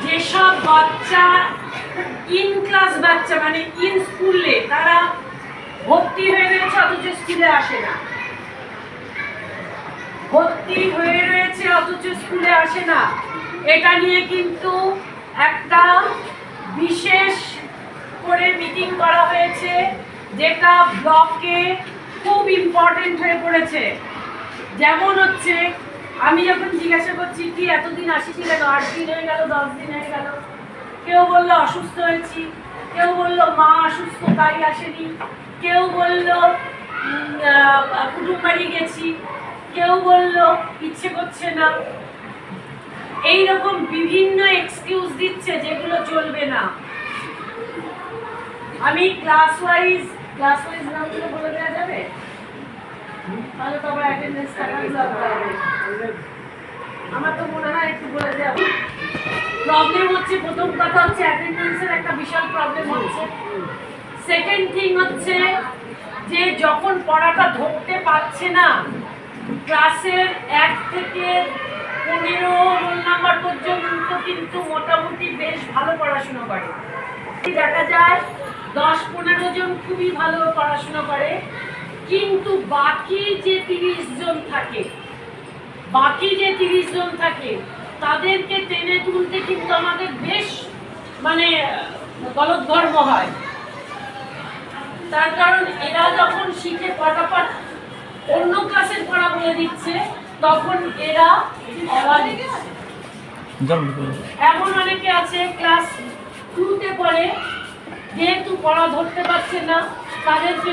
যেসব বাচ্চা in class বাচ্চা মানে ইন স্কুলে তারা ভর্তি হয়ে রয়েছে অথচ স্কুলে আসে না, ভর্তি হয়ে রয়েছে অথচ স্কুলে আসে না, এটা নিয়ে কিন্তু একটা বিশেষ করে মিটিং করা হয়েছে যেটা ব্লকে খুব ইম্পর্টেন্ট হয়ে পড়েছে। যেমন হচ্ছে আমি যখন জিজ্ঞাসা করছি কি এতদিন আসিনি কেন, 8 দিন হয়ে গেল, 10 দিন হয়ে গেল, কেউ বললো অসুস্থ হয়েছি, কেউ বললো মা অসুস্থ তাই আসেনি, কেউ বললো কুটুম বাড়ি গেছি, কেউ বললো ইচ্ছে করছে না। এইরকম বিভিন্ন এক্সকিউজ দিচ্ছে যেগুলো চলবে না। আমি ক্লাস ওয়াইজ নামগুলো বলে দেওয়া যাবে, তাহলে তো আবার অ্যাটেন্ডেন্স টাকাগুলো হবে। আমার তো মনে হয় একটু বলে দেওয়া। প্রবলেম হচ্ছে, প্রথম কথা হচ্ছে অ্যাটেন্ডেন্সের একটা বিশাল প্রবলেম হচ্ছে। সেকেন্ড থিং হচ্ছে যে যখন পড়াটা ধরতে পারছে না, ক্লাসের 1 থেকে 15 রোল নাম্বার পর্যন্ত কিন্তু মোটামুটি বেশ ভালো পড়াশোনা করে। দেখা যায় 10-15 জন খুবই ভালো পড়াশোনা করে, কিন্তু বাকি যে 30 জন থাকে তাদেরকে টেনে তুলতে কিন্তু আমাদের বেশ মানে গলদঘর্ম হয়। তার কারণ এরা যখন শিখে ফটাফট অন্য ক্লাসের পড়া বলে দিচ্ছে, তখন এরা এমন অনেকে আছে ক্লাস 2-তে পড়ে, যেহেতু পড়া ধরতে পারছে না তাদেরকে